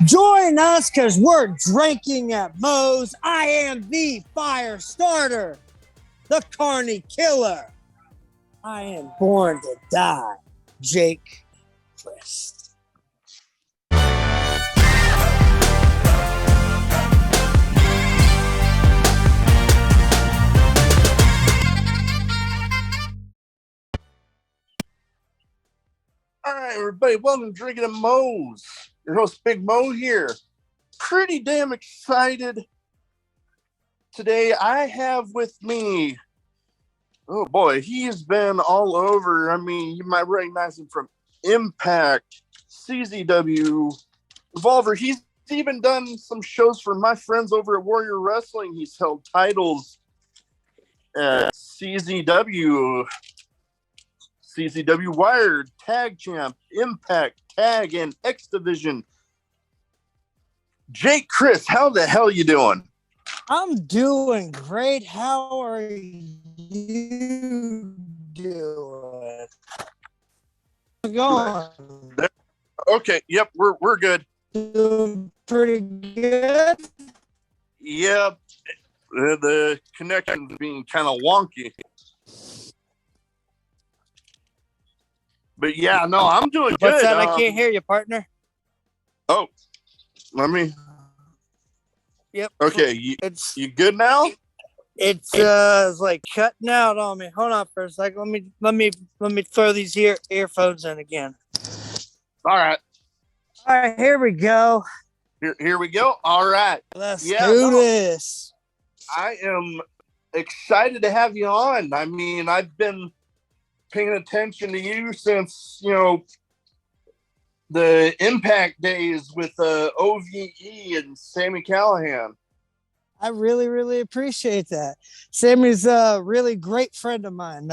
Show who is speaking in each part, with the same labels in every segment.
Speaker 1: Join us because we're drinking at Moe's. I am the fire starter, the Carney killer. I am born to die, Jake Crist.
Speaker 2: All right, everybody, welcome to Drinkin' at Moe's. Your host, Big Mo here. Pretty damn excited. Today, I have with me, oh boy, he's been all over. I mean, you might recognize him from Impact, CZW, Revolver. He's even done some shows for my friends over at Warrior Wrestling. He's held titles at CZW Wired, Tag Champ, Impact, Tag, and X Division. Jake Crist, how the hell you doing?
Speaker 1: I'm doing great. How are you doing? How's it going?
Speaker 2: Okay, yep, we're good.
Speaker 1: Doing pretty good.
Speaker 2: Yep, the connection's being kind of wonky. But yeah, no, I'm doing good.
Speaker 1: What's that? I can't hear you, partner.
Speaker 2: Oh, let me.
Speaker 1: Yep.
Speaker 2: Okay, you good now?
Speaker 1: It's like cutting out on me. Hold on for a second. Let me throw these earphones in again.
Speaker 2: All right,
Speaker 1: here we go.
Speaker 2: Here we go. All right,
Speaker 1: Let's do this.
Speaker 2: I am excited to have you on. I mean, I've been paying attention to you since, the Impact days with OVE and Sami Callihan.
Speaker 1: I really, really appreciate that. Sammy's a really great friend of mine.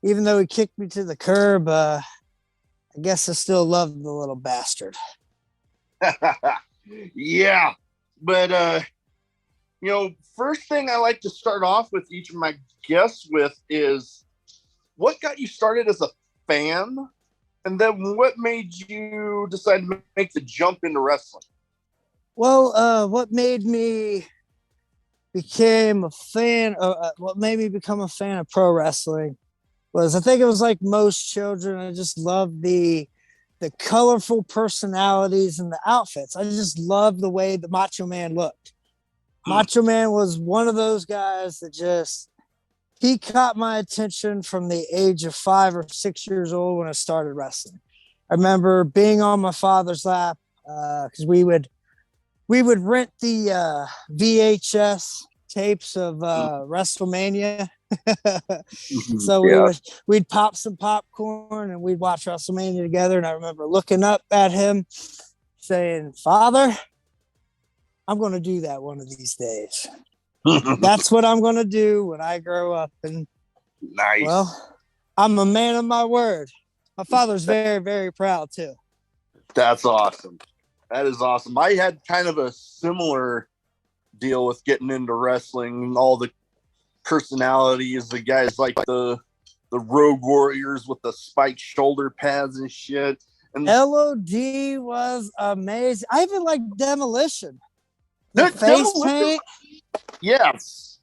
Speaker 1: Even though he kicked me to the curb, I guess I still love the little bastard.
Speaker 2: Yeah, but first thing I like to start off with each of my guests with is, what got you started as a fan? And then what made you decide to make the jump into wrestling?
Speaker 1: Well, what made me become a fan of pro wrestling was, I think it was like most children, I just loved the colorful personalities and the outfits. I just loved the way the Macho Man looked. Macho Man was one of those guys that he caught my attention from the age of 5 or 6 years old when I started wrestling. I remember being on my father's lap because we would rent the VHS tapes of WrestleMania. So we'd pop some popcorn and we'd watch WrestleMania together. And I remember looking up at him saying, "Father, I'm going to do that one of these days. That's what I'm going to do when I grow up." And
Speaker 2: nice.
Speaker 1: Well, I'm a man of my word. My father's very, very proud too.
Speaker 2: That's awesome. That is awesome. I had kind of a similar deal with getting into wrestling. All the personalities, the guys like the Road Warriors with the spiked shoulder pads and shit. And
Speaker 1: LOD was amazing. I even like Demolition. The face paint.
Speaker 2: Yes.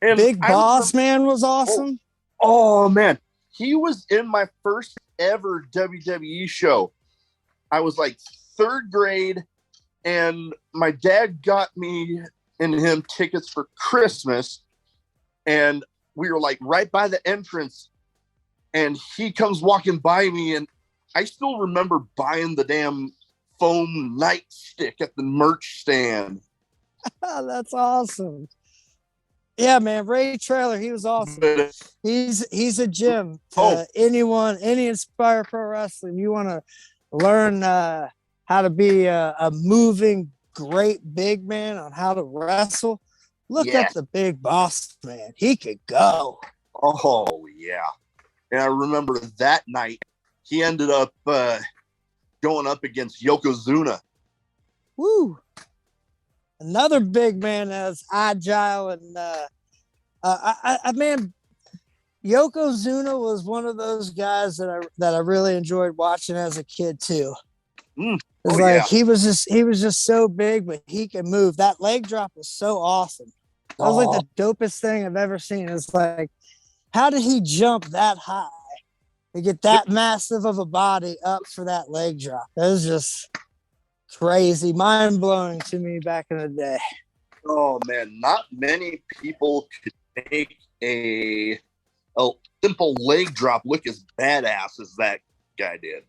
Speaker 2: And
Speaker 1: Big Boss Man was awesome.
Speaker 2: Oh man. He was in my first ever WWE show. I was like 3rd grade, and my dad got me and him tickets for Christmas, and we were like right by the entrance, and he comes walking by me, and I still remember buying the damn foam nightstick at the merch stand.
Speaker 1: That's awesome. Yeah, man, Ray Trailer, he was awesome. He's a gem to any Inspire Pro Wrestling. You want to learn how to be a moving, great big man on how to wrestle. Look at the Big Boss Man. He could go.
Speaker 2: Oh, yeah. And I remember that night, he ended up going up against Yokozuna.
Speaker 1: Woo. Another big man that's agile and man, Yokozuna was one of those guys that I really enjoyed watching as a kid too. It's
Speaker 2: Oh
Speaker 1: like
Speaker 2: yeah.
Speaker 1: he was just so big, but he can move. That leg drop was so awesome. That was like
Speaker 2: Oh,
Speaker 1: the dopest thing I've ever seen. It's like, how did he jump that high to get that massive of a body up for that leg drop? That was just crazy, mind blowing to me back in the day.
Speaker 2: oh man, not many people could make a simple leg drop look as badass as that guy did.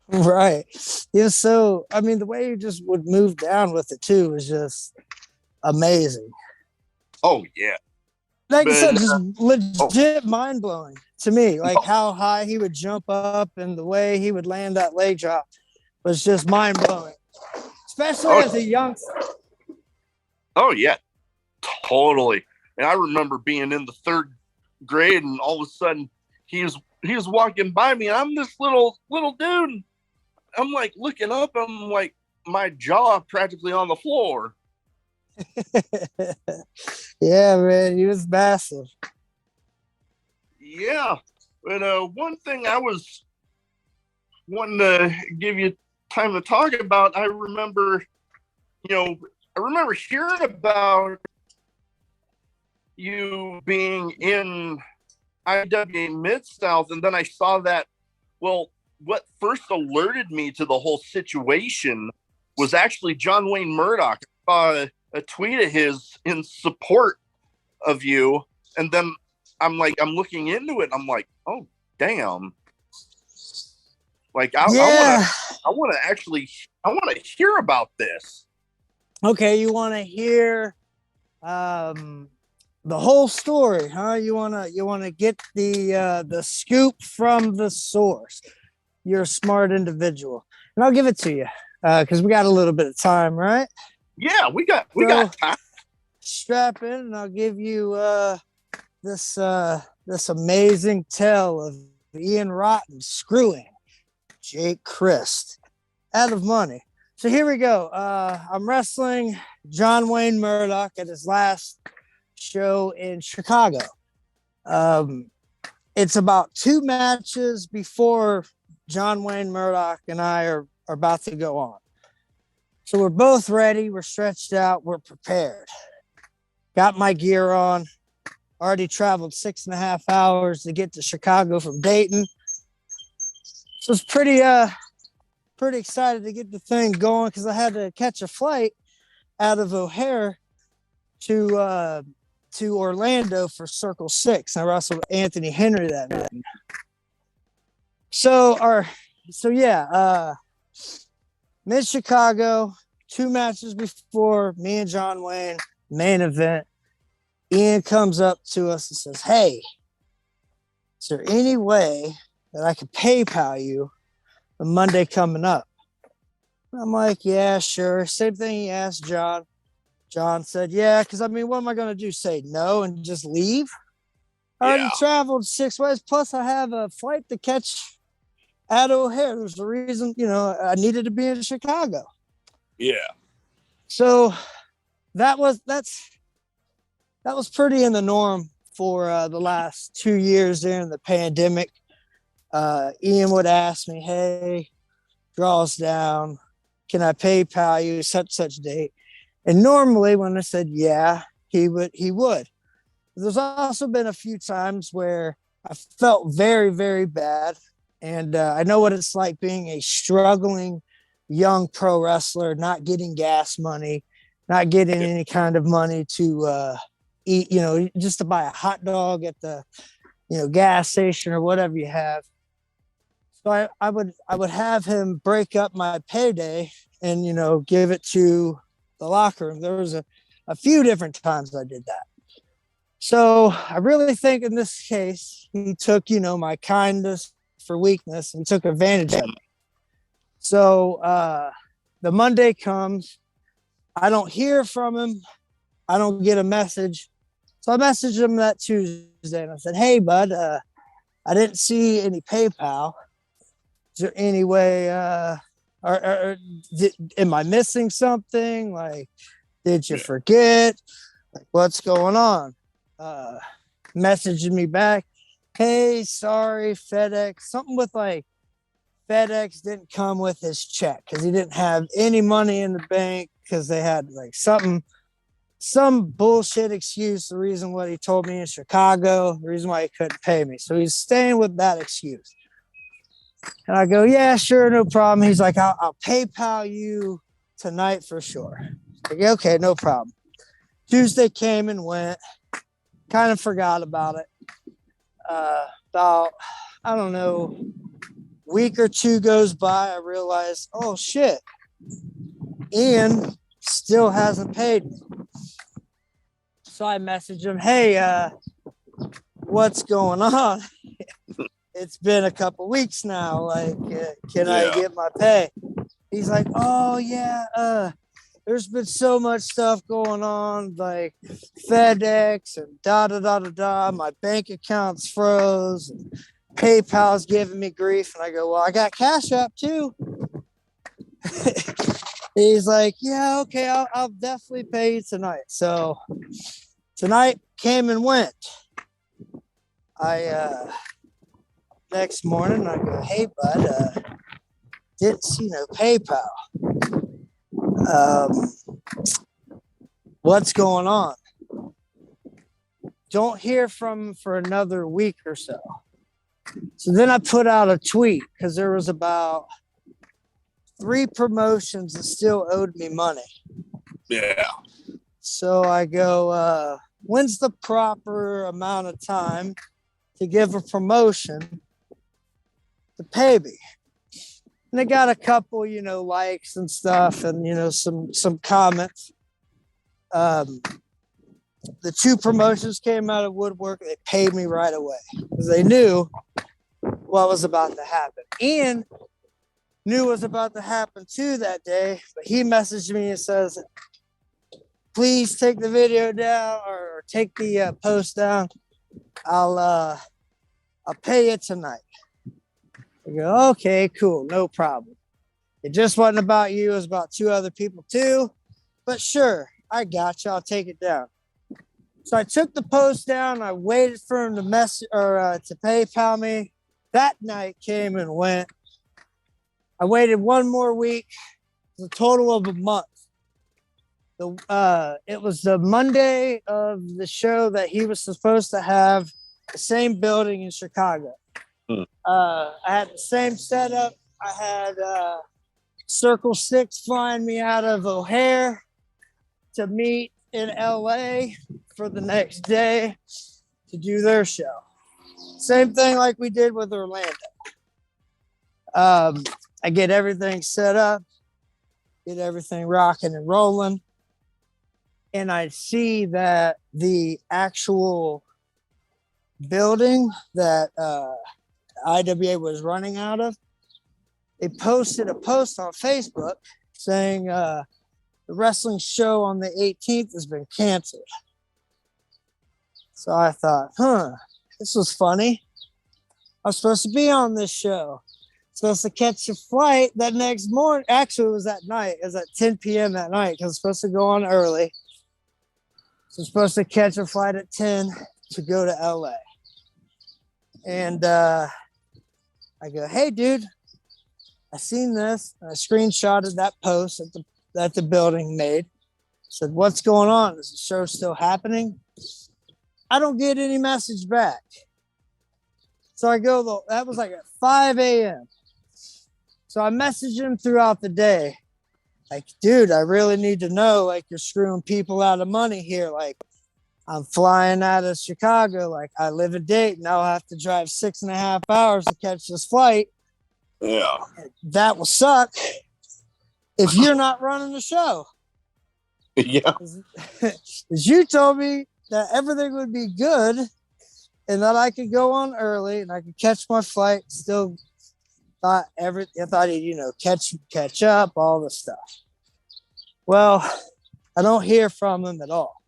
Speaker 1: Right. He was so, I mean, the way he just would move down with it too was just amazing.
Speaker 2: Oh yeah.
Speaker 1: Like I said,
Speaker 2: But
Speaker 1: just
Speaker 2: oh,
Speaker 1: legit mind blowing to me. Like
Speaker 2: oh,
Speaker 1: how high he would jump up and the way he would land that leg drop was just mind blowing, especially
Speaker 2: oh,
Speaker 1: as a youngster.
Speaker 2: oh yeah, totally. And I remember being in the third grade, and all of a sudden he was walking by me, and I'm this little dude. I'm like looking up. I'm like my jaw practically on the floor.
Speaker 1: Yeah, man, he was massive.
Speaker 2: Yeah, but one thing I was wanting to give you time to talk about. You know, I remember hearing about you being in IWA Midsouth, and then I saw that. Well, what first alerted me to the whole situation was actually John Wayne Murdoch. I saw a tweet of his in support of you, and then I'm looking into it. And I'm like, oh damn! Like
Speaker 1: Yeah.
Speaker 2: I want to hear about this.
Speaker 1: Okay, you want to hear um the whole story, huh? You want to get the scoop from the source. You're a smart individual, and I'll give it to you because we got a little bit of time, right?
Speaker 2: Yeah, we
Speaker 1: So
Speaker 2: got time.
Speaker 1: strap in, and I'll give you this amazing tale of Ian Rotten screwing Jake Crist out of money. So here we go. I'm wrestling John Wayne Murdoch at his last show in Chicago. Um, it's about 2 matches before John Wayne Murdoch and I are about to go on. So we're both ready. We're stretched out. We're prepared. Got my gear on. Already traveled 6.5 hours to get to Chicago from Dayton. So it's pretty excited to get the thing going because I had to catch a flight out of O'Hare to Orlando for Circle Six. I wrestled Anthony Henry that night. So yeah, mid Chicago, 2 matches before me and John Wayne, main event. Ian comes up to us and says, "Hey, is there any way that I could PayPal you the Monday coming up?" I'm like, "Yeah, sure." Same thing he asked John. John said, "Yeah," because I mean, what am I going to do? Say no and just leave? I already
Speaker 2: Yeah,
Speaker 1: traveled 6 ways. Plus, I have a flight to catch at O'Hare. There's the reason, I needed to be in Chicago.
Speaker 2: yeah,
Speaker 1: So that was pretty in the norm for the last 2 years during the pandemic. Ian would ask me, "Hey, draws down. Can I PayPal you such date?" And normally when I said yeah, he would. There's also been a few times where I felt very, very bad. And I know what it's like being a struggling young pro wrestler, not getting gas money, not getting
Speaker 2: yeah,
Speaker 1: any kind of money to eat, just to buy a hot dog at the, gas station or whatever you have. So I would have him break up my payday and, give it to the locker room. There was a few different times I did that. So I really think in this case, he took, my kindness for weakness and took advantage of me. So the Monday comes, I don't hear from him. I don't get a message. So I messaged him that Tuesday and I said, "Hey, bud, I didn't see any PayPal. Is there any way, am I missing something? Like, did you
Speaker 2: yeah.
Speaker 1: forget? Like, what's going on?" Uh, Messaging me back, "Hey, sorry, FedEx," something with like FedEx didn't come with his check because he didn't have any money in the bank because they had like some bullshit excuse. The reason what he told me in Chicago, the reason why he couldn't pay me. So he's staying with that excuse. And I go, yeah, sure, no problem. He's like, I'll PayPal you tonight for sure. Like, okay, no problem. Tuesday came and went. Kind of forgot about it. About, I don't know, week or two goes by. I realize, oh shit, Ian still hasn't paid me. So I message him, hey, what's going on? It's been a couple weeks now. Like, can I get my pay? He's like, oh yeah, there's been so much stuff going on, like FedEx and da da da da da. My bank account's froze. And PayPal's giving me grief. And I go, well, I got Cash App too. He's like, yeah, okay, I'll definitely pay you tonight. So tonight came and went. Next morning I go, hey bud, didn't see no PayPal. What's going on? Don't hear from him for another week or so. So then I put out a tweet because there was about 3 promotions that still owed me money.
Speaker 2: Yeah.
Speaker 1: So I go, when's the proper amount of time to give a promotion to pay me? And they got a couple, likes and stuff and, some comments. The 2 promotions came out of woodwork. They paid me right away because they knew what was about to happen. Ian knew what was about to happen too that day, but he messaged me and says, please take the video down or take the post down. I'll pay you tonight. I go, okay, cool, no problem. It just wasn't about you, it was about 2 other people too. But sure, I got you. I'll take it down. So I took the post down. I waited for him to to PayPal me. That night came and went. I waited 1 more week. It was a total of a month. It was the Monday of the show that he was supposed to have, the same building in Chicago. I had the same setup. I had Circle 6 flying me out of O'Hare to meet in LA for the next day to do their show. Same thing like we did with Orlando. I get everything set up, get everything rocking and rolling, and I see that the actual building that IWA was running out of, they posted a post on Facebook saying the wrestling show on the 18th has been canceled. So I thought, this was funny. I was supposed to be on this show. Supposed to catch a flight that next morning. Actually, it was that night. It was at 10 p.m. that night because I was supposed to go on early. So I'm supposed to catch a flight at 10 to go to LA. And I go, hey, dude, I seen this. And I screenshotted that post that the building made. Said, what's going on? Is the show still happening? I don't get any message back. So I go, that was like at 5 a.m. So I messaged him throughout the day. Like, dude, I really need to know, like, you're screwing people out of money here. Like, I'm flying out of Chicago. Like, I live in Dayton. I'll have to drive 6.5 hours to catch this flight.
Speaker 2: Yeah.
Speaker 1: That will suck if you're not running the show.
Speaker 2: Yeah.
Speaker 1: Because you told me that everything would be good and that I could go on early and I could catch my flight. Still thought he'd, catch up, all this stuff. Well, I don't hear from him at all.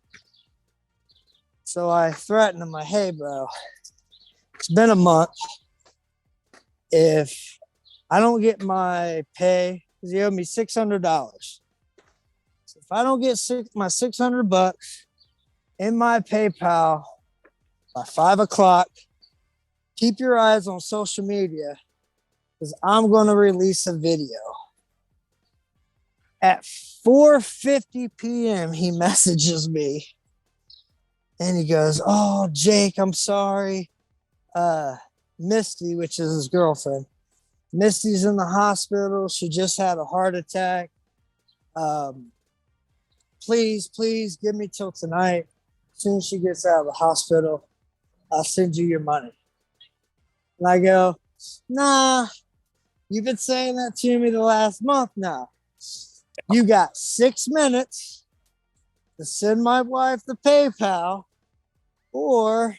Speaker 1: So I threatened him, like, hey, bro, it's been a month. If I don't get my pay, because he owed me $600. So if I don't get my $600 in my PayPal by 5 o'clock, keep your eyes on social media because I'm going to release a video. At 4:50 p.m., he messages me and he goes, "Oh, Jake, I'm sorry. Misty, which is his girlfriend, Misty's in the hospital. She just had a heart attack. Please give me till tonight. As soon as she gets out of the hospital, I'll send you your money." And I go, "Nah, you've been saying that to me the last month now. You got 6 minutes to send my wife the PayPal or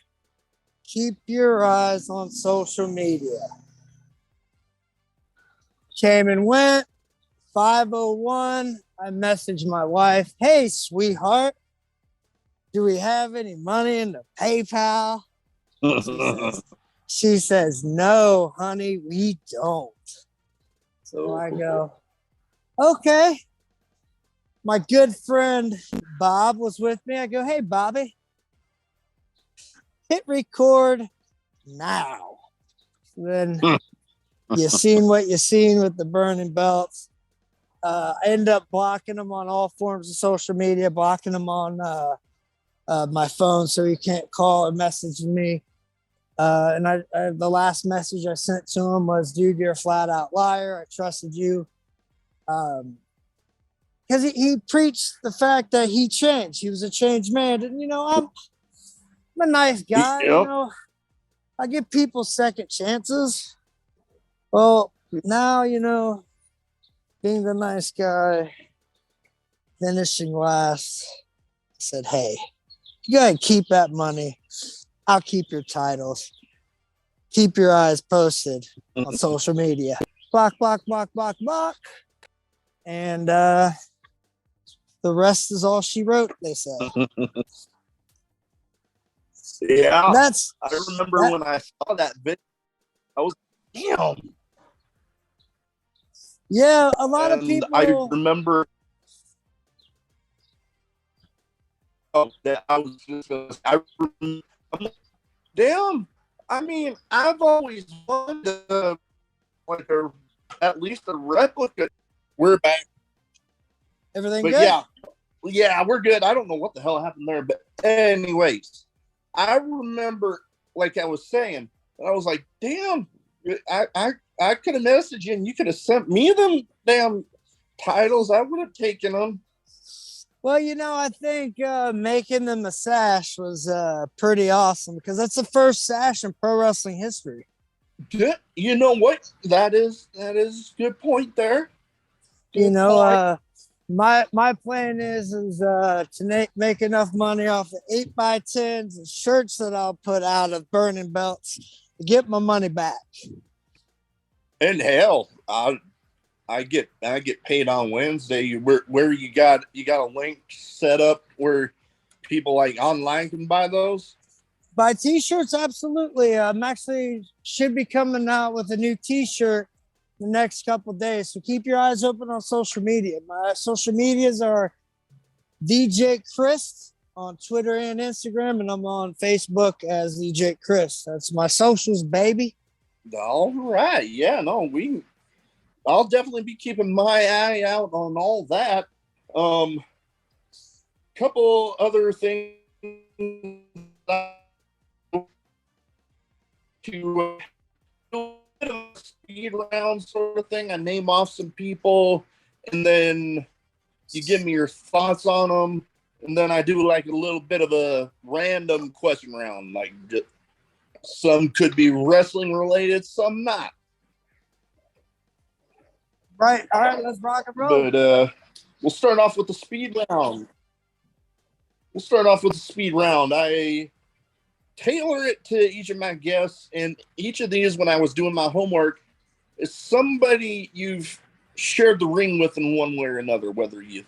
Speaker 1: keep your eyes on social media." Came and went. 5:01. I messaged my wife, "Hey, sweetheart, do we have any money in the PayPal?" She says, "No, honey, we don't." So I go, "Okay." My good friend Bob was with me. I go, "Hey, Bobby, hit record now." Then you seen what you seen with the burning belts. I end up blocking them on all forms of social media, blocking them on my phone so he can't call or message me. And the last message I sent to him was, "Dude, you're a flat out liar. I trusted you." Because he preached the fact that he changed. He was a changed man. And, I'm a nice guy.
Speaker 2: Yep.
Speaker 1: I give people second chances. Well, now, being the nice guy, finishing last, I said, "Hey, you gotta keep that money. I'll keep your titles. Keep your eyes posted on social media." Block, block, block, block, block. And the rest is all she wrote, they said.
Speaker 2: Yeah.
Speaker 1: I
Speaker 2: remember when I saw that video, I was, damn.
Speaker 1: Yeah, a lot of people.
Speaker 2: I remember. Oh, that I was just gonna say, I'm like, damn. I mean, I've always wanted at least a replica. We're back.
Speaker 1: Everything
Speaker 2: but
Speaker 1: good?
Speaker 2: Yeah, we're good. I don't know what the hell happened there, but anyways, I remember, like I was saying, I was like, damn, I could have messaged you and you could have sent me them damn titles. I would have taken them.
Speaker 1: Well, I think making them a sash was pretty awesome because that's the first sash in pro wrestling history.
Speaker 2: Good. You know what? That is a good point there.
Speaker 1: Good my plan is to make enough money off the 8x10s and shirts that I'll put out of burning belts to get my money back.
Speaker 2: And hell, I get paid on Wednesday. Where you got a link set up where people like online can buy those?
Speaker 1: Buy t-shirts, absolutely. I'm actually should be coming out with a new t-shirt the next couple of days. So keep your eyes open on social media. My social medias are DJ Crist on Twitter and Instagram, and I'm on Facebook as DJ Crist. That's my socials, baby.
Speaker 2: All right. Yeah, no, I'll definitely be keeping my eye out on all that. Couple other things to speed round sort of thing. I name off some people, and then you give me your thoughts on them, and then I do like a little bit of a random question round. Like some could be wrestling related, some not.
Speaker 1: Right. All right. Let's rock and roll.
Speaker 2: But we'll start off with the speed round. I tailor it to each of my guests, and each of these, when I was doing my homework, is somebody you've shared the ring with in one way or another, whether you've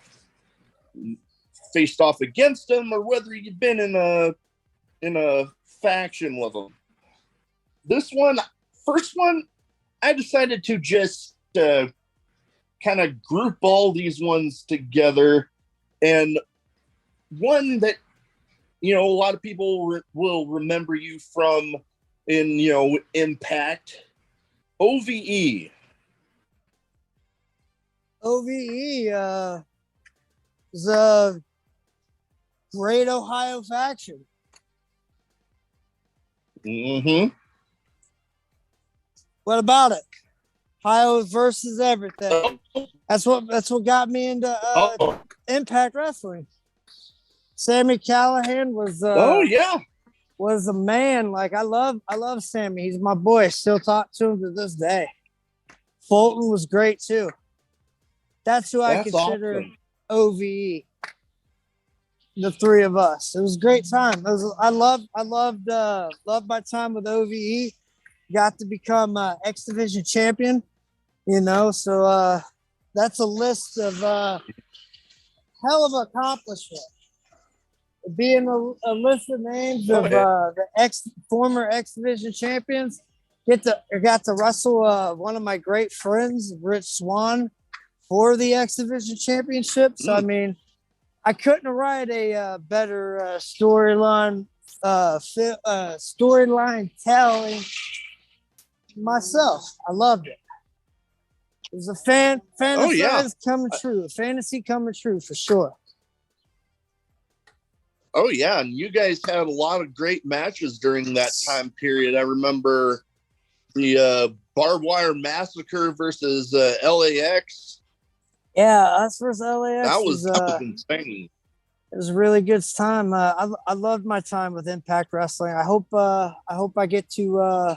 Speaker 2: faced off against them or whether you've been in a faction with them. First one, I decided to just kind of group all these ones together, and one that a lot of people will remember you from in Impact. OVE.
Speaker 1: OVE is a great Ohio faction.
Speaker 2: Mm-hmm.
Speaker 1: What about it? Ohio versus everything. That's what got me into Impact Wrestling. Sammy Callahan was was a man. Like I love Sammy. He's my boy. Still talk to him to this day. Fulton was great too. That's who I consider awesome. OVE. The three of us. It was a great time. I loved my time with OVE. Got to become X Division champion. You know, so that's a list of hell of accomplishment. Being a list of names of the former X Division champions. Got to wrestle one of my great friends, Rich Swann, for the X Division championship. So I mean, I couldn't write a better storyline telling myself. I loved it. It was a fantasy coming true. Fantasy coming true for sure.
Speaker 2: Oh yeah, and you guys had a lot of great matches during that time period. I remember the Barbed Wire Massacre versus LAX.
Speaker 1: Yeah, us versus LAX.
Speaker 2: That was insane.
Speaker 1: It was a really good time. I loved my time with Impact Wrestling. I hope I get to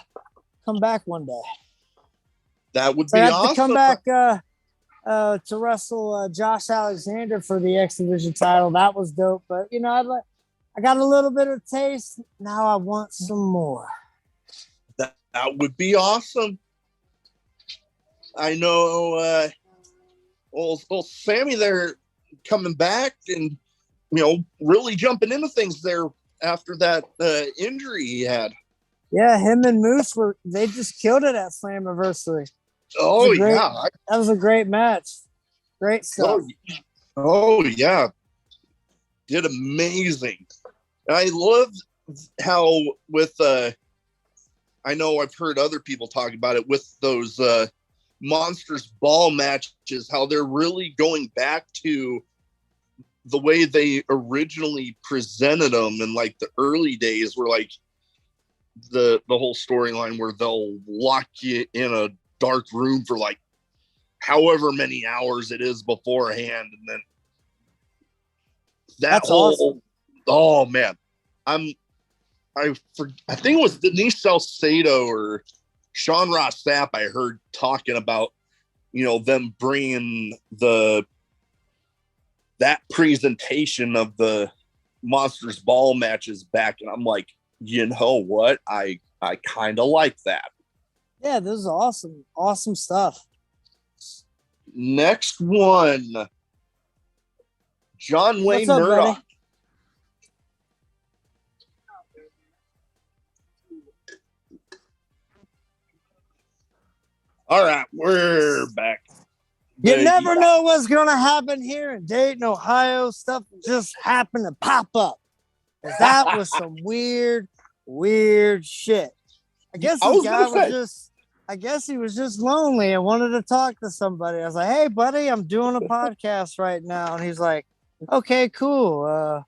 Speaker 1: come back one day.
Speaker 2: That would be awesome.
Speaker 1: To come back to wrestle Josh Alexander for the X Division title. That was dope. But you know, I got a little bit of taste. Now I want some more.
Speaker 2: That would be awesome. I know. Well, Sammy there coming back and really jumping into things there after that injury he had.
Speaker 1: Yeah, him and Moose they just killed it at Slammiversary.
Speaker 2: Oh
Speaker 1: that was a great match. Great stuff.
Speaker 2: Oh yeah, did amazing. I love how with I know I've heard other people talk about it with those Monsters Ball matches, how they're really going back to the way they originally presented them in like the early days, where like the whole storyline where they'll lock you in a dark room for like however many hours it is beforehand, and then that's awesome. Oh man, I think it was Denise Salcedo or Sean Ross Sapp I heard talking about them bringing that presentation of the Monsters Ball matches back, and I'm like, you know what, I kind of like that.
Speaker 1: Yeah, this is awesome stuff.
Speaker 2: Next one, John Wayne Murdoch.
Speaker 1: Buddy?
Speaker 2: All right, we're back.
Speaker 1: You never know what's going to happen here in Dayton, Ohio. Stuff just happened to pop up. That was some weird shit. I guess he was just lonely and wanted to talk to somebody. I was like, hey, buddy, I'm doing a podcast right now. And he's like, okay, cool.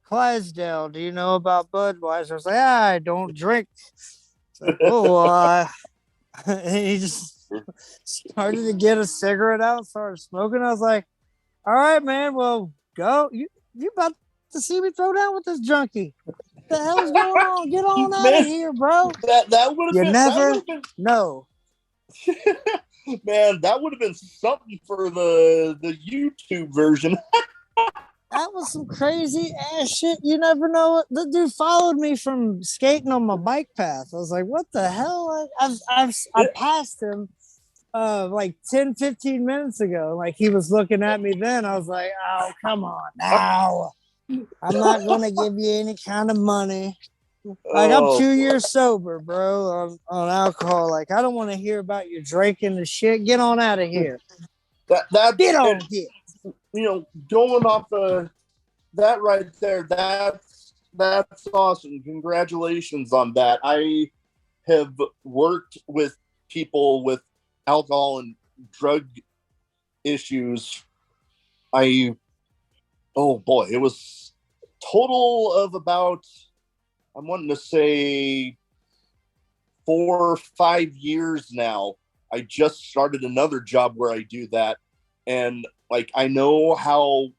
Speaker 1: Clydesdale, do you know about Budweiser? I was like, I don't drink. Like, he just started to get a cigarette out and started smoking. I was like, all right, man, well, go. You about to see me throw down with this junkie. What the hell is going on? Get on out of here, bro.
Speaker 2: That would have been.
Speaker 1: Never know.
Speaker 2: Man, that would have been something for the YouTube version.
Speaker 1: That was some crazy ass shit. You never know. The dude followed me from skating on my bike path. I was like, what the hell? I passed him like 10, 15 minutes ago. Like he was looking at me then. I was like, oh, come on now. I'm not going to give you any kind of money. Like I'm 2 years sober, bro, on alcohol. Like I don't want to hear about your drinking and shit. Get on out of here. Get on here.
Speaker 2: Going off that right there, that's awesome. Congratulations on that. I have worked with people with alcohol and drug issues. Oh boy, it was total of about, I'm wanting to say 4 or 5 years now. I just started another job where I do that. And like, I know how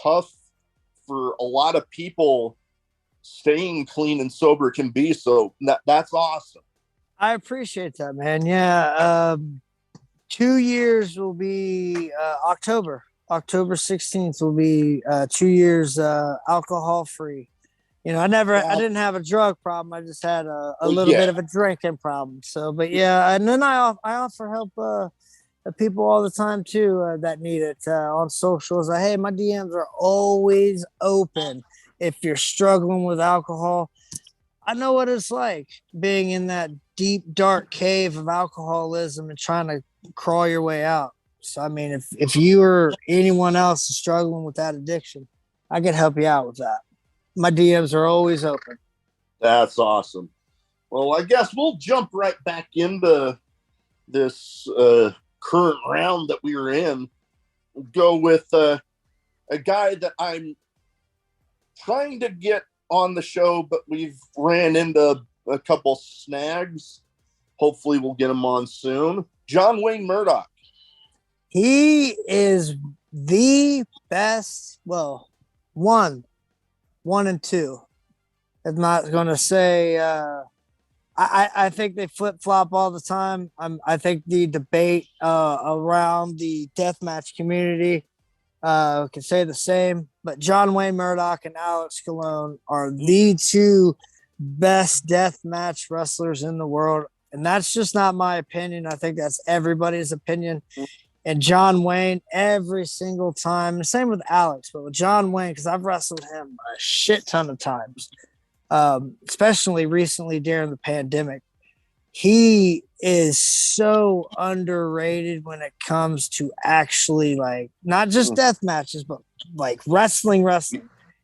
Speaker 2: tough for a lot of people staying clean and sober can be. So that's awesome.
Speaker 1: I appreciate that, man. Yeah. 2 years will be October 16th will be 2 years alcohol free. I didn't have a drug problem. I just had a little bit of a drinking problem. So, but yeah, and then I offer help people all the time too that need it on socials. Hey, my DMs are always open. If you're struggling with alcohol, I know what it's like being in that deep, dark cave of alcoholism and trying to crawl your way out. So, I mean, if you or anyone else is struggling with that addiction, I can help you out with that. My DMs are always open.
Speaker 2: That's awesome. Well, I guess we'll jump right back into this current round that we were in. We'll go with a guy that I'm trying to get on the show, but we've ran into a couple snags. Hopefully we'll get him on soon. John Wayne Murdoch.
Speaker 1: He is the best. Well, one and two. I'm not going to say. I think they flip flop all the time. I think the debate around the deathmatch community can say the same. But John Wayne Murdoch and Alex Colon are the two best deathmatch wrestlers in the world, and that's just not my opinion. I think that's everybody's opinion. And John Wayne, every single time, the same with Alex, but with John Wayne, because I've wrestled him a shit ton of times, especially recently during the pandemic. He is so underrated when it comes to actually, like, not just death matches, but like wrestling.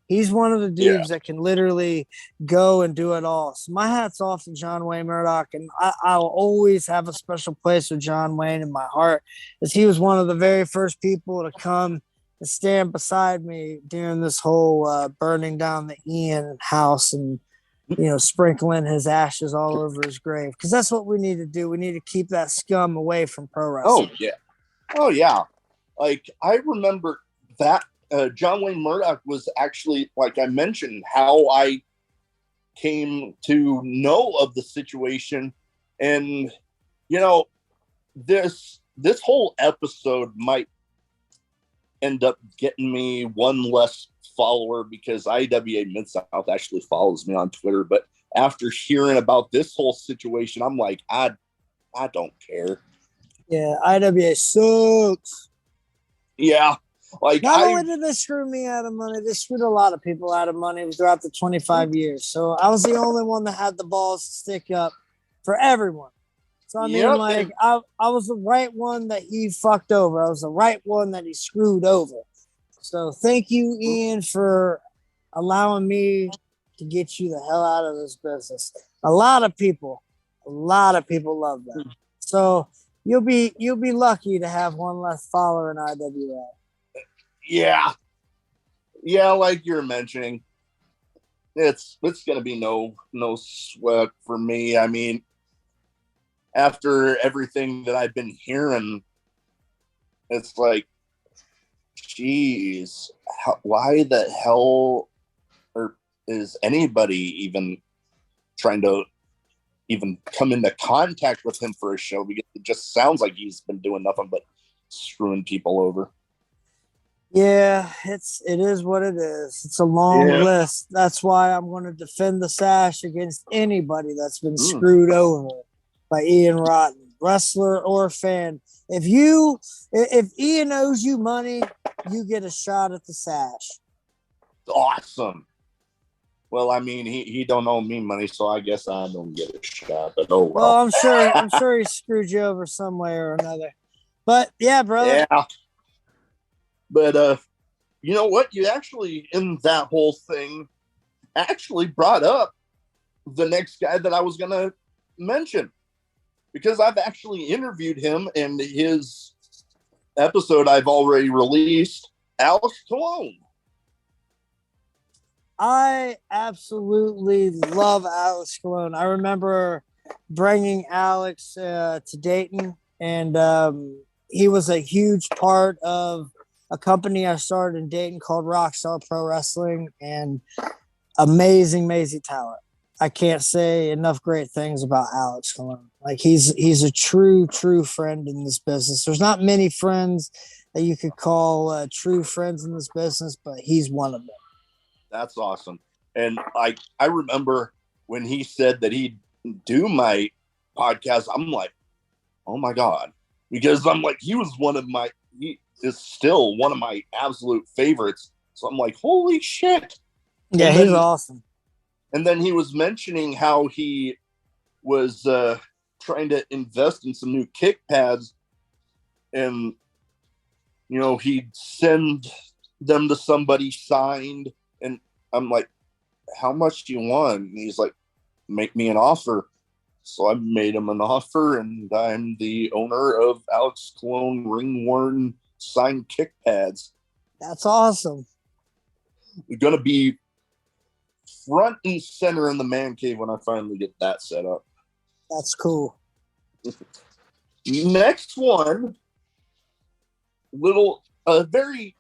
Speaker 1: He's one of the dudes that can literally go and do it all. So my hat's off to John Wayne Murdoch, and I'll always have a special place with John Wayne in my heart, as he was one of the very first people to come and stand beside me during this whole burning down the Ian house and, sprinkling his ashes all over his grave. Because that's what we need to do. We need to keep that scum away from pro wrestling.
Speaker 2: Oh, yeah. Like, I remember that John Wayne Murdoch was actually, like I mentioned, how I came to know of the situation. And, this whole episode might end up getting me one less follower, because IWA Midsouth actually follows me on Twitter. But after hearing about this whole situation, I'm like, I don't care.
Speaker 1: Yeah, IWA sucks.
Speaker 2: Yeah. Like,
Speaker 1: not only did they screw me out of money, they screwed a lot of people out of money throughout the 25 years. So I was the only one that had the balls to stick up for everyone. So I mean, I was the right one that he fucked over. I was the right one that he screwed over. So thank you, Ian, for allowing me to get you the hell out of this business. A lot of people love that. So you'll be lucky to have one less follower in IWA.
Speaker 2: Yeah, like you're mentioning, it's gonna be no sweat for me. I mean, after everything that I've been hearing, it's like, geez, why the hell is anybody even trying to even come into contact with him for a show? Because it just sounds like he's been doing nothing but screwing people over.
Speaker 1: Yeah, it is what it is. It's a long list. That's why I'm going to defend the sash against anybody that's been screwed over by Ian Rotten, wrestler or fan. If Ian owes you money, you get a shot at the sash.
Speaker 2: Awesome. Well, I mean, he don't owe me money, so I guess I don't get a shot. But oh well.
Speaker 1: Well, I'm sure he screwed you over some way or another. But yeah, brother.
Speaker 2: Yeah. But you know what? You actually, in that whole thing, actually brought up the next guy that I was gonna mention. because I've actually interviewed him, and his episode I've already released, Alex Cologne.
Speaker 1: I absolutely love Alex Cologne. I remember bringing Alex to Dayton, and he was a huge part of a company I started in Dayton called Rockstar Pro Wrestling, and amazing talent. I can't say enough great things about Alex Cologne. Like he's a true friend in this business. There's not many friends that you could call true friends in this business, but he's one of them.
Speaker 2: That's awesome. And I remember when he said that he'd do my podcast, I'm like, oh my God. Because I'm like, he is still one of my absolute favorites. So I'm like, holy shit.
Speaker 1: Yeah, he's awesome.
Speaker 2: And then he was mentioning how he was trying to invest in some new kick pads, and he'd send them to somebody signed, and I'm like, how much do you want? And he's like, make me an offer. So I made him an offer, and I'm the owner of Alex Cologne ring-worn signed kick pads.
Speaker 1: That's awesome.
Speaker 2: We're going to be front and center in the man cave when I finally get that set up.
Speaker 1: That's cool.
Speaker 2: Next one, very,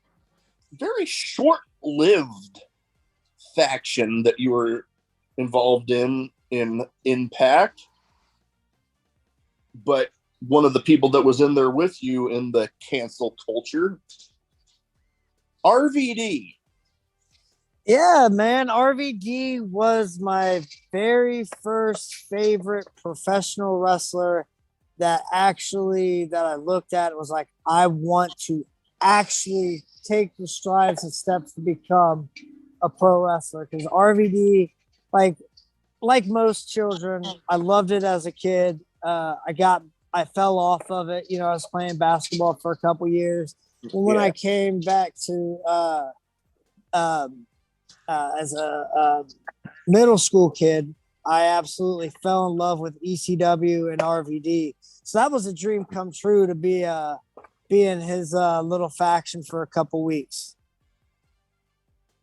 Speaker 2: very short-lived faction that you were involved in Impact, but one of the people that was in there with you in the cancel culture, RVD.
Speaker 1: Yeah, man. RVD was my very first favorite professional wrestler that I looked at and was like, I want to actually take the strides and steps to become a pro wrestler. Because RVD, like most children, I loved it as a kid. I fell off of it. I was playing basketball for a couple years. And when I came back to as a middle school kid, I absolutely fell in love with ECW and RVD. So that was a dream come true to be in his little faction for a couple weeks.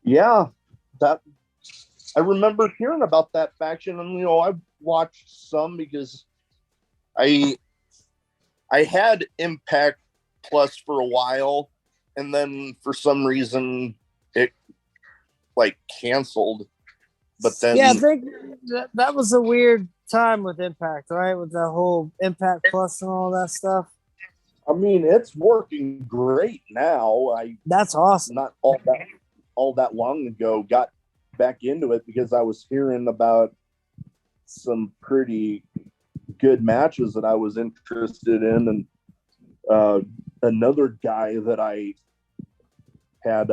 Speaker 2: Yeah, that I remember hearing about that faction, and I watched some because I had Impact Plus for a while, and then for some reason it canceled. But then
Speaker 1: I think that was a weird time with Impact, right? With the whole Impact Plus and all that stuff.
Speaker 2: I mean, it's working great now.
Speaker 1: That's awesome.
Speaker 2: Not all that long ago got back into it because I was hearing about some pretty good matches that I was interested in, and another guy that I had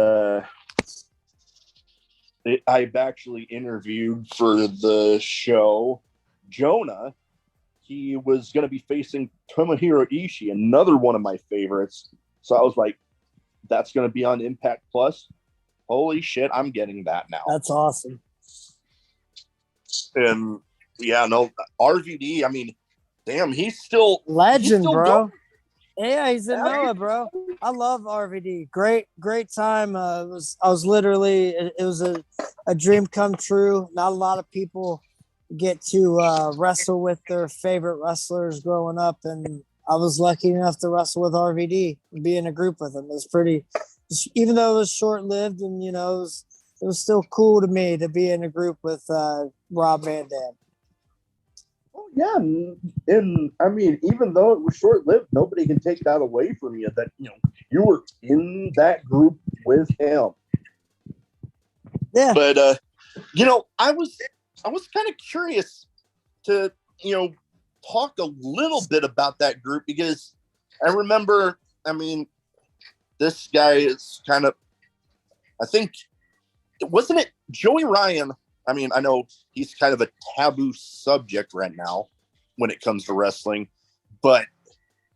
Speaker 2: I've actually interviewed for the show, Jonah. He was going to be facing Tomohiro Ishii, another one of my favorites. So I was like, that's going to be on Impact Plus. Holy shit, I'm getting that now.
Speaker 1: That's awesome.
Speaker 2: And yeah, no, RVD, I mean, damn, he's still
Speaker 1: legend, bro.
Speaker 2: Going.
Speaker 1: Yeah, he's in Noah, bro. I love RVD. Great time. It was a dream come true. Not a lot of people get to wrestle with their favorite wrestlers growing up, and I was lucky enough to wrestle with RVD and be in a group with him. It was pretty, even though it was short-lived, and it was still cool to me to be in a group with Rob Van Dam.
Speaker 2: Oh yeah, and I mean, even though it was short-lived, nobody can take that away from you. That you were in that group with him.
Speaker 1: Yeah,
Speaker 2: but I was kind of curious to talk a little bit about that group, because I remember, I mean, this guy is kind of, I think, wasn't it Joey Ryan? I mean, I know he's kind of a taboo subject right now when it comes to wrestling, but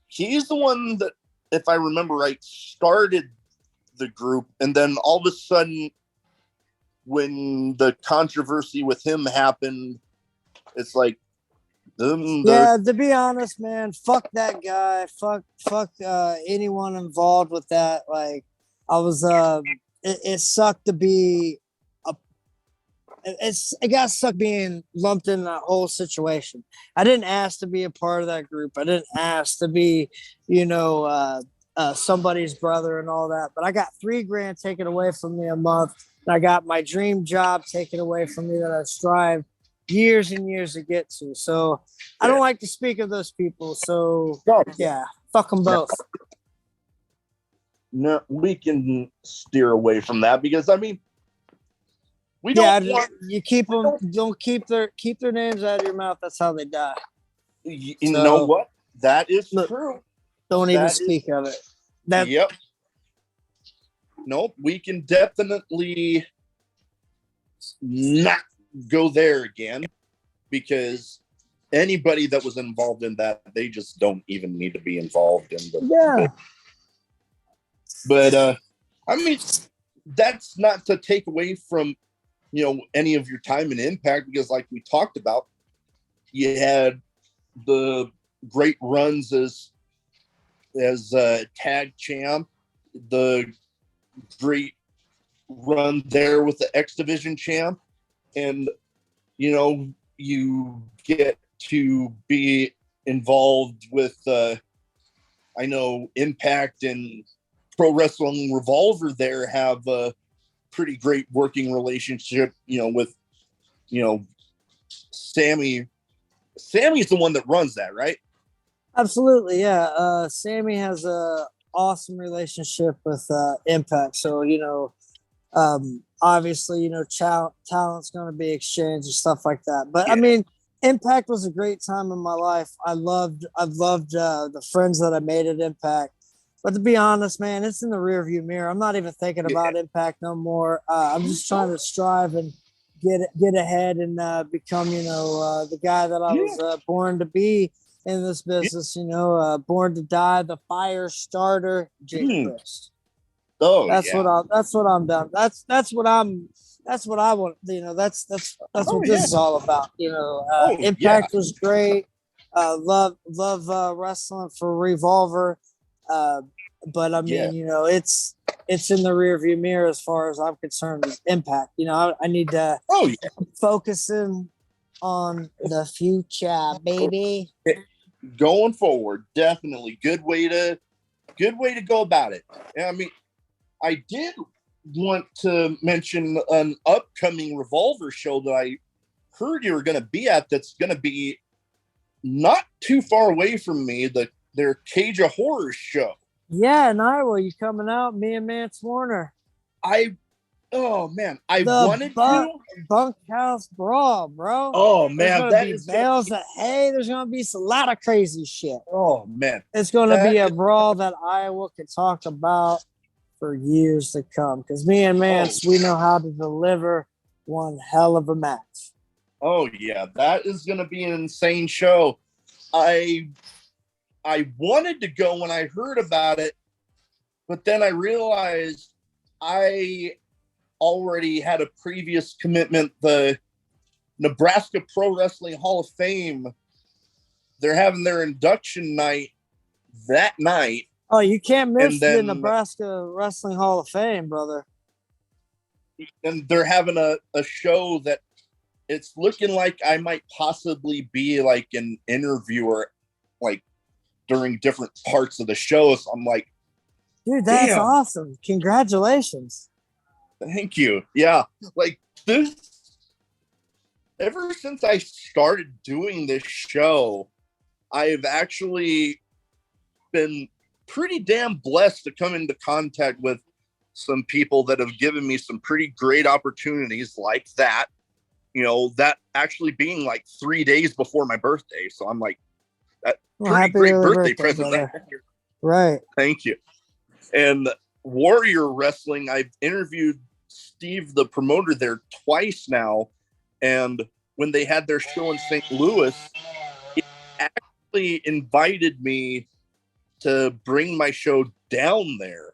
Speaker 2: he's the one that, if I remember right, started the group. And then all of a sudden, when the controversy with him happened, it's like
Speaker 1: Yeah, to be honest, man, fuck that guy. Fuck anyone involved with that. Like, I was it sucked to be a it got sucked being lumped in that whole situation. I didn't ask to be a part of that group. I didn't ask to be, you know, somebody's brother and all that. But I got $3 grand taken away from me a month, and I got my dream job taken away from me that I strive years and years to get to. So I don't like to speak of those people. So yeah, fuck them both.
Speaker 2: No, we can steer away from that because I mean, we don't want
Speaker 1: you keep them. Don't keep their names out of your mouth. That's how they die.
Speaker 2: You know what? That is true.
Speaker 1: Don't even speak of it.
Speaker 2: Yep. Nope. We can definitely not go there again because anybody that was involved in that, they just don't even need to be involved in the.
Speaker 1: Yeah.
Speaker 2: But I mean, that's not to take away from, you know, any of your time and impact because, like we talked about, you had the great runs as tag champ, the great run there with the X Division champ, and you know you get to be involved with I know Impact and Pro Wrestling Revolver there have a pretty great working relationship, you know, with, you know, Sammy's the one that runs that, right?
Speaker 1: Absolutely, yeah. Sammy has a awesome relationship with Impact, so you know, obviously, you know, talent's going to be exchanged and stuff like that. But I mean, Impact was a great time in my life. I've loved the friends that I made at Impact. But to be honest, man, it's in the rearview mirror. I'm not even thinking about Impact no more. I'm just trying to strive and get ahead and become, you know, the guy that I was born to be in this business. You know, born to die, the fire starter, Jake Crist.
Speaker 2: Oh,
Speaker 1: that's what I'm done. That's what I want. You know, that's what this is all about. You know, Impact was great. Love wrestling for Revolver. But I mean, you know, it's in the rearview mirror as far as I'm concerned with Impact. You know, I need to focus in on the future, baby.
Speaker 2: Going forward, definitely good way to go about it. I mean, I did want to mention an upcoming Revolver show that I heard you were going to be at. That's going to be not too far away from me. Their Cage of Horrors show.
Speaker 1: Yeah, in Iowa, you coming out? Me and Mance Warner.
Speaker 2: I wanted to.
Speaker 1: Bunkhouse Brawl, bro.
Speaker 2: Oh man,
Speaker 1: there's bales of hay. There's gonna be a lot of crazy shit.
Speaker 2: Oh man,
Speaker 1: it's gonna be a brawl that Iowa can talk about for years to come. Because me and Mance, we know how to deliver one hell of a match.
Speaker 2: Oh yeah, that is gonna be an insane show. I wanted to go when I heard about it, but then I realized I already had a previous commitment. The Nebraska Pro Wrestling Hall of Fame, they're having their induction night that night.
Speaker 1: Oh, you can't miss the Nebraska Wrestling Hall of Fame, brother.
Speaker 2: And they're having a show that it's looking like I might possibly be like an interviewer, like during different parts of the show. So I'm like,
Speaker 1: dude, that's awesome. Congratulations.
Speaker 2: Thank you. Yeah. Like this, ever since I started doing this show, I've actually been pretty damn blessed to come into contact with some people that have given me some pretty great opportunities like that. You know, that actually being like 3 days before my birthday. So I'm like, that pretty great birthday present.
Speaker 1: Right.
Speaker 2: Thank you. And Warrior Wrestling, I've interviewed Steve, the promoter there, twice now. And when they had their show in St. Louis, he actually invited me to bring my show down there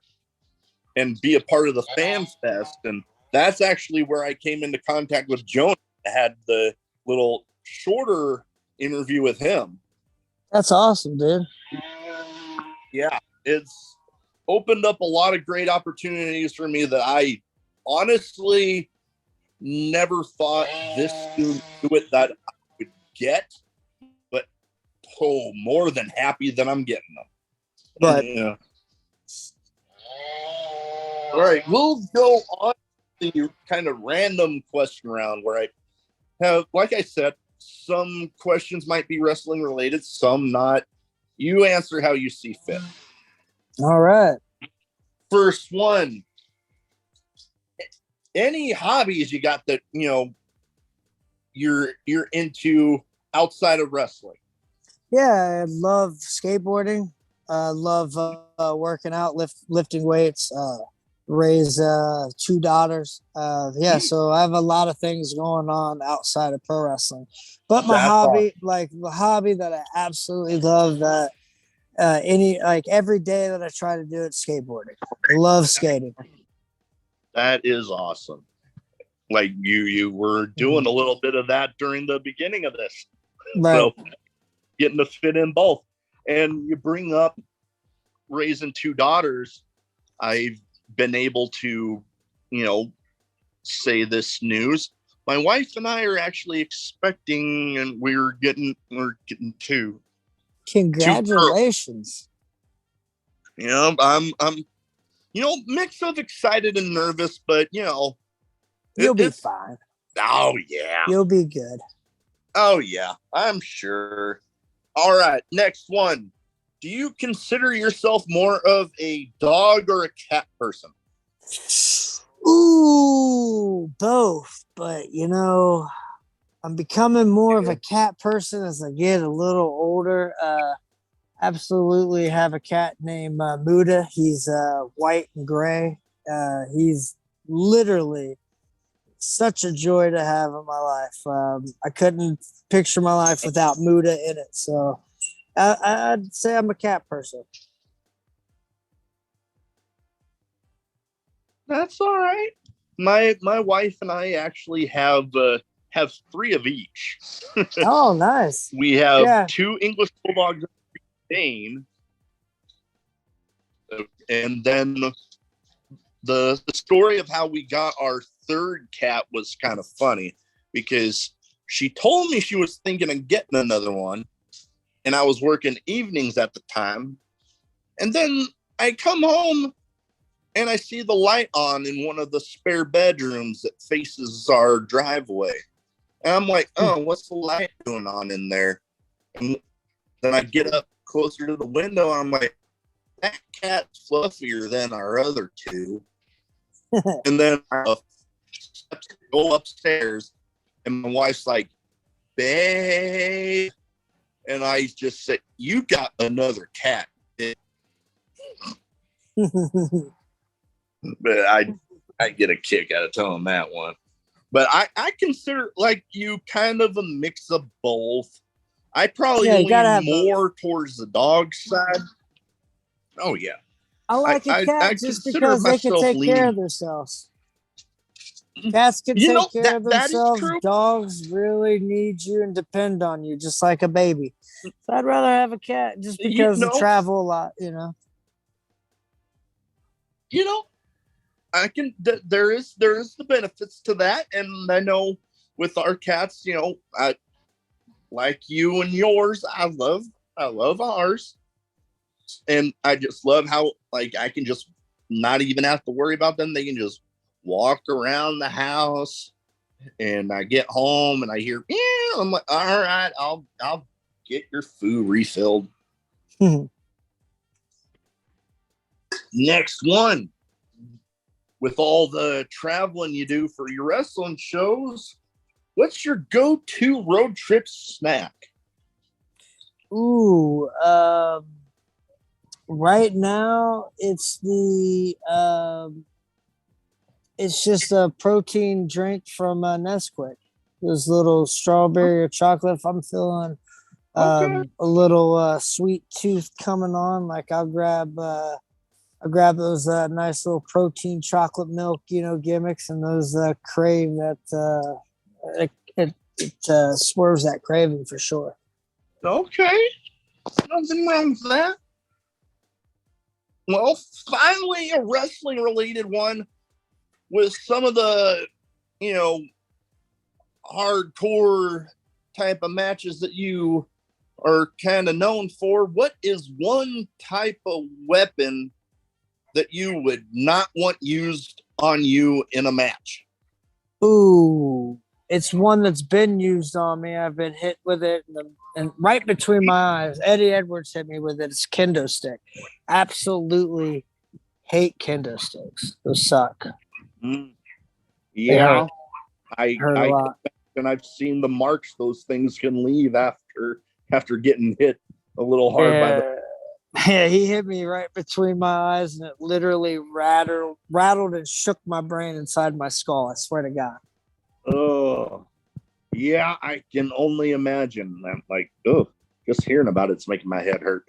Speaker 2: and be a part of the Fan Fest. And that's actually where I came into contact with Jonah. I had the little shorter interview with him.
Speaker 1: That's awesome, dude.
Speaker 2: Yeah, it's opened up a lot of great opportunities for me that I honestly never thought this soon to it that I would get, but more than happy that I'm getting them.
Speaker 1: Right.
Speaker 2: Yeah. All right, we'll go on to the kind of random question round where I have, like I said, some questions might be wrestling related, some not. You answer how you see fit.
Speaker 1: All right.
Speaker 2: First one. Any hobbies you got that you're into outside of wrestling?
Speaker 1: Yeah, I love skateboarding. Love working out, lifting weights. Raise 2 daughters. Yeah, so I have a lot of things going on outside of pro wrestling. But my hobby, like the hobby that I absolutely love, that every day that I try to do it, skateboarding. I love skating.
Speaker 2: That is awesome. Like you were doing a little bit of that during the beginning of this.
Speaker 1: Right.
Speaker 2: So getting to fit in both. And you bring up raising 2 daughters. I've been able to, say this news. My wife and I are actually expecting, and we're getting 2.
Speaker 1: Congratulations.
Speaker 2: I'm mix of excited and nervous, but
Speaker 1: you'll be fine.
Speaker 2: Oh yeah.
Speaker 1: You'll be good.
Speaker 2: Oh yeah, I'm sure. All right, next one. Do you consider yourself more of a dog or a cat person?
Speaker 1: Ooh, both. But I'm becoming more of a cat person as I get a little older. Absolutely have a cat named Muda. He's white and gray. He's literally such a joy to have in my life. I couldn't picture my life without Muda in it. So I'd say I'm a cat person.
Speaker 2: That's all right. My wife and I actually have 3 of each.
Speaker 1: Oh, nice.
Speaker 2: We have 2 English bulldogs, Dane, and then the story of how we got our 3rd cat was kind of funny because she told me she was thinking of getting another one, and I was working evenings at the time, and then I come home and I see the light on in one of the spare bedrooms that faces our driveway. And I'm like, oh, what's the light doing on in there? And then I get up closer to the window and I'm like, that cat's fluffier than our other 2. And then I go upstairs and my wife's like, babe. And I just said, you got another cat. But I get a kick out of telling that one. But I consider like you kind of a mix of both. I probably lean more towards the dog side. Oh yeah.
Speaker 1: I like a cat just because they can take care of themselves. Cats can take care of themselves. Dogs really need you and depend on you, just like a baby. So I'd rather have a cat just because they travel a lot,
Speaker 2: I can. There is the benefits to that, and I know with our cats, I like you and yours. I love ours, and I just love how like I can just not even have to worry about them. They can just walk around the house, and I get home and I hear, yeah, I'm like, all right, I'll get your food refilled. Next one. With all the traveling you do for your wrestling shows, what's your go-to road trip snack?
Speaker 1: Ooh, right now it's it's just a protein drink from Nesquik. Those little strawberry or chocolate. If I'm feeling a little sweet tooth coming on, like I'll grab those nice little protein chocolate milk, gimmicks, and those crave that it swerves that craving for sure.
Speaker 2: Okay. Nothing wrong with that. Well, finally, a wrestling related one with some of the, you know, hardcore type of matches that you are kind of known for. What is one type of weapon that you would not want used on you in a match?
Speaker 1: Ooh, it's one that's been used on me. I've been hit with it, and right between my eyes. Eddie Edwards hit me with it. It's kendo stick. Absolutely hate kendo sticks. Those suck.
Speaker 2: Mm,
Speaker 1: They
Speaker 2: yeah,
Speaker 1: hurt.
Speaker 2: I
Speaker 1: Hurt a
Speaker 2: I
Speaker 1: lot.
Speaker 2: and I've seen the marks those things can leave after getting hit a little hard by the.
Speaker 1: Yeah. Yeah, he hit me right between my eyes, and it literally rattled and shook my brain inside my skull. I swear to God.
Speaker 2: Oh, yeah, I can only imagine. I'm like, oh, just hearing about it's making my head hurt.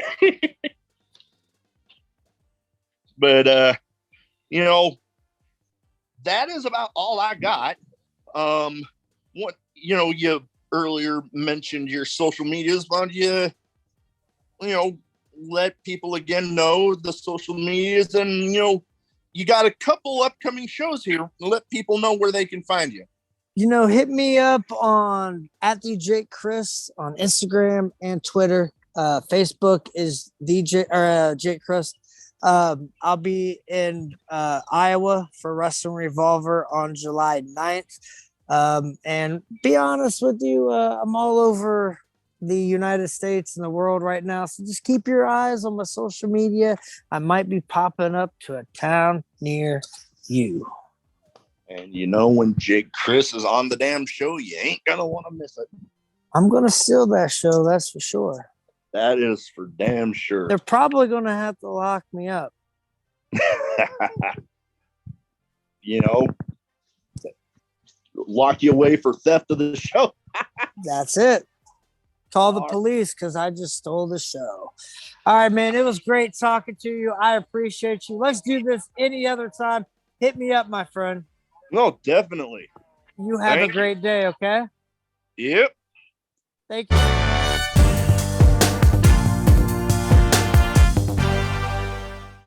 Speaker 2: But you know, that is about all I got. What you earlier mentioned your social medias. Why don't you let people again know the social medias, and you got a couple upcoming shows here. Let people know where they can find you.
Speaker 1: Hit me up on at the Jake Crist on Instagram and Twitter. Facebook is DJ or Jake Crist. I'll be in Iowa for Wrestling Revolver on July 9th. And be honest with you, I'm all over the United States and the world right now. So just keep your eyes on my social media. I might be popping up to a town near you.
Speaker 2: And when Jake Chris is on the damn show, you ain't gonna want to miss it.
Speaker 1: I'm gonna steal that show, that's for sure.
Speaker 2: That is for damn sure.
Speaker 1: They're probably gonna have to lock me up.
Speaker 2: Lock you away for theft of the show.
Speaker 1: That's it. Call the police because I just stole the show. All right, man. It was great talking to you. I appreciate you. Let's do this any other time. Hit me up, my friend.
Speaker 2: No, definitely.
Speaker 1: You have a great day, okay?
Speaker 2: Yep.
Speaker 1: Thank you.